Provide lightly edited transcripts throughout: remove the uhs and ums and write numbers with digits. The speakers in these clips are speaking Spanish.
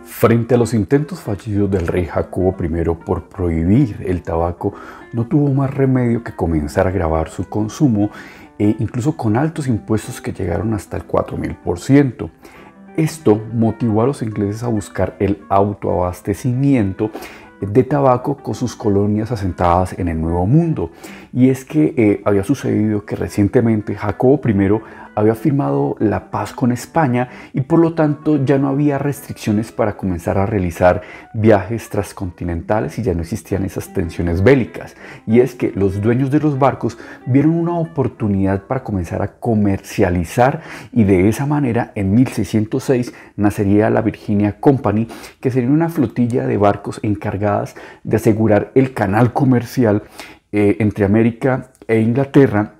Frente a los intentos fallidos del rey Jacobo I por prohibir el tabaco, no tuvo más remedio que comenzar a gravar su consumo, incluso con altos impuestos que llegaron hasta el 4000%. Esto motivó a los ingleses a buscar el autoabastecimiento de tabaco con sus colonias asentadas en el Nuevo Mundo. Y es que había sucedido que recientemente Jacobo I había firmado la paz con España y por lo tanto ya no había restricciones para comenzar a realizar viajes transcontinentales y ya no existían esas tensiones bélicas. Y es que los dueños de los barcos vieron una oportunidad para comenzar a comercializar y de esa manera en 1606 nacería la Virginia Company, que sería una flotilla de barcos encargadas de asegurar el canal comercial entre América e Inglaterra.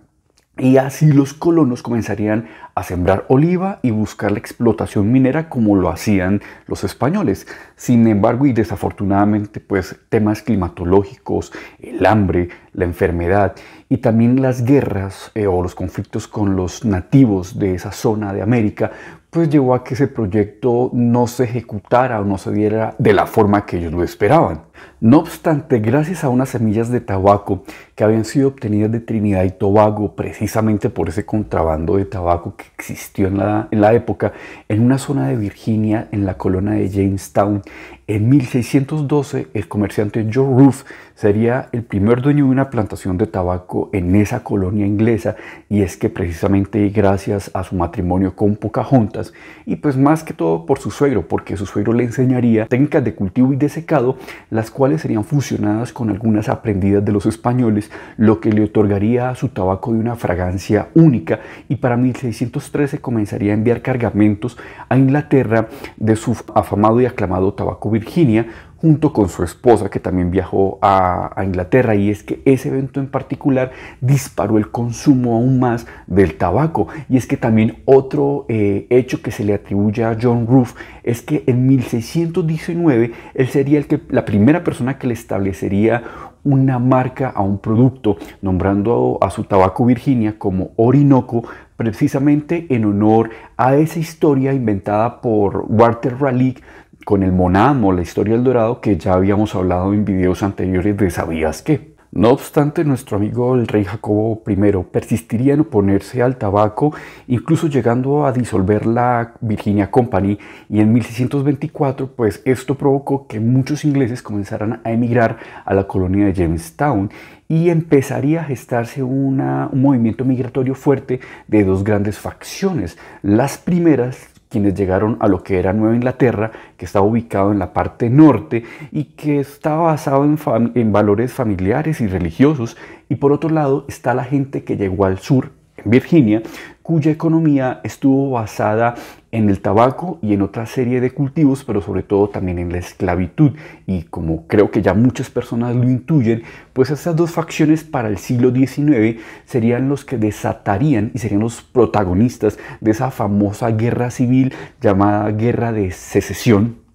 Y así los colonos comenzarían a sembrar oliva y buscar la explotación minera como lo hacían los españoles. Sin embargo, y desafortunadamente, pues temas climatológicos, el hambre, la enfermedad y también las guerras o los conflictos con los nativos de esa zona de América, pues llevó a que ese proyecto no se ejecutara o no se diera de la forma que ellos lo esperaban. No obstante, gracias a unas semillas de tabaco que habían sido obtenidas de Trinidad y Tobago, precisamente por ese contrabando de tabaco que existió en la época, en una zona de Virginia, en la colonia de Jamestown, en 1612 el comerciante John Ruff sería el primer dueño de una plantación de tabaco en esa colonia inglesa, y es que precisamente gracias a su matrimonio con Pocahontas y pues más que todo por su suegro, porque su suegro le enseñaría técnicas de cultivo y de secado, las cuales serían fusionadas con algunas aprendidas de los españoles, lo que le otorgaría a su tabaco de una fragancia única, y para 1613 comenzaría a enviar cargamentos a Inglaterra de su afamado y aclamado tabaco Virginia, junto con su esposa, que también viajó a Inglaterra. Y es que ese evento en particular disparó el consumo aún más del tabaco. Y es que también otro hecho que se le atribuye a John Ruff es que en 1619 él sería la primera persona que le establecería una marca a un producto, nombrando a su tabaco Virginia como Orinoco, precisamente en honor a esa historia inventada por Walter Raleigh con el Monamo, la historia del dorado, que ya habíamos hablado en videos anteriores de ¿Sabías qué? No obstante, nuestro amigo el rey Jacobo I persistiría en oponerse al tabaco, incluso llegando a disolver la Virginia Company, y en 1624 pues esto provocó que muchos ingleses comenzaran a emigrar a la colonia de Jamestown, y empezaría a gestarse un movimiento migratorio fuerte de dos grandes facciones. Las primeras, quienes llegaron a lo que era Nueva Inglaterra, que estaba ubicado en la parte norte y que estaba basado en valores familiares y religiosos. Y por otro lado está la gente que llegó al sur, en Virginia, cuya economía estuvo basada en el tabaco y en otra serie de cultivos, pero sobre todo también en la esclavitud. Y como creo que ya muchas personas lo intuyen, pues estas dos facciones para el siglo XIX serían los que desatarían y serían los protagonistas de esa famosa guerra civil llamada Guerra de Secesión,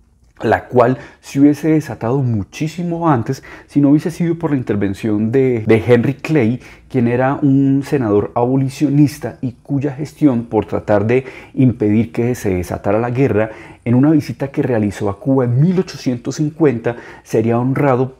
la cual se hubiese desatado muchísimo antes si no hubiese sido por la intervención de Henry Clay, quien era un senador abolicionista y cuya gestión por tratar de impedir que se desatara la guerra, en una visita que realizó a Cuba en 1850, sería honrado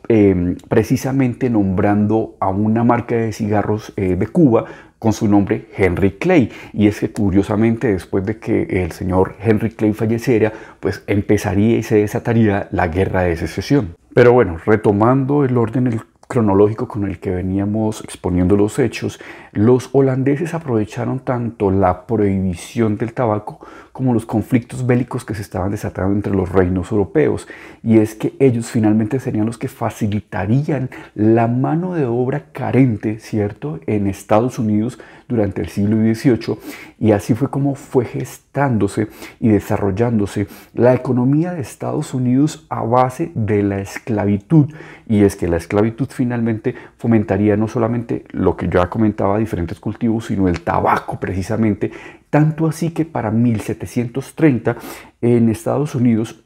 precisamente nombrando a una marca de cigarros de Cuba con su nombre, Henry Clay. Y es que curiosamente, después de que el señor Henry Clay falleciera, pues empezaría y se desataría la Guerra de Secesión. Pero bueno, retomando el orden cronológico con el que veníamos exponiendo los hechos, los holandeses aprovecharon tanto la prohibición del tabaco como los conflictos bélicos que se estaban desatando entre los reinos europeos. Y es que ellos finalmente serían los que facilitarían la mano de obra carente, ¿cierto?, en Estados Unidos durante el siglo XVIII. Y así fue como fue gestándose y desarrollándose la economía de Estados Unidos a base de la esclavitud. Y es que la esclavitud finalmente fomentaría no solamente lo que ya comentaba, diferentes cultivos, sino el tabaco precisamente. Tanto así que para 1730 en Estados Unidos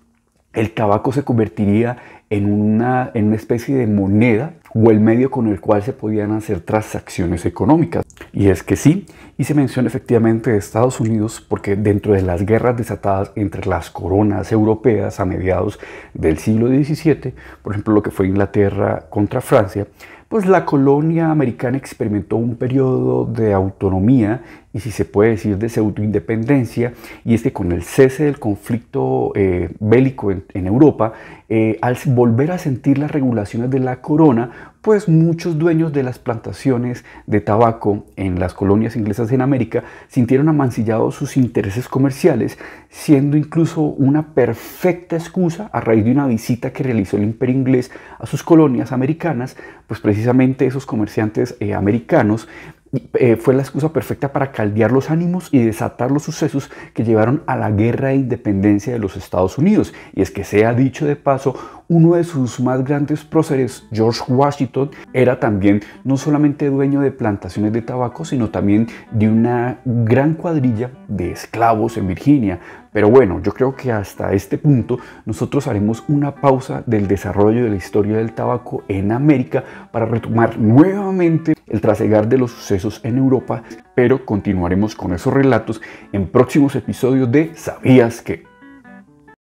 el tabaco se convertiría en una especie de moneda o el medio con el cual se podían hacer transacciones económicas. Y es que sí, y se menciona efectivamente de Estados Unidos porque dentro de las guerras desatadas entre las coronas europeas a mediados del siglo XVII, por ejemplo lo que fue Inglaterra contra Francia, pues la colonia americana experimentó un periodo de autonomía y, si se puede decir, de pseudoindependencia, y es que con el cese del conflicto bélico en Europa, al volver a sentir las regulaciones de la corona, pues muchos dueños de las plantaciones de tabaco en las colonias inglesas en América sintieron amancillados sus intereses comerciales, siendo incluso una perfecta excusa a raíz de una visita que realizó el Imperio inglés a sus colonias americanas, pues precisamente esos comerciantes americanos fue la excusa perfecta para caldear los ánimos y desatar los sucesos que llevaron a la guerra de independencia de los Estados Unidos. Y es que, sea dicho de paso, uno de sus más grandes próceres, George Washington, era también no solamente dueño de plantaciones de tabaco, sino también de una gran cuadrilla de esclavos en Virginia. Pero bueno, yo creo que hasta este punto nosotros haremos una pausa del desarrollo de la historia del tabaco en América para retomar nuevamente el trasegar de los sucesos en Europa, pero continuaremos con esos relatos en próximos episodios de ¿Sabías qué?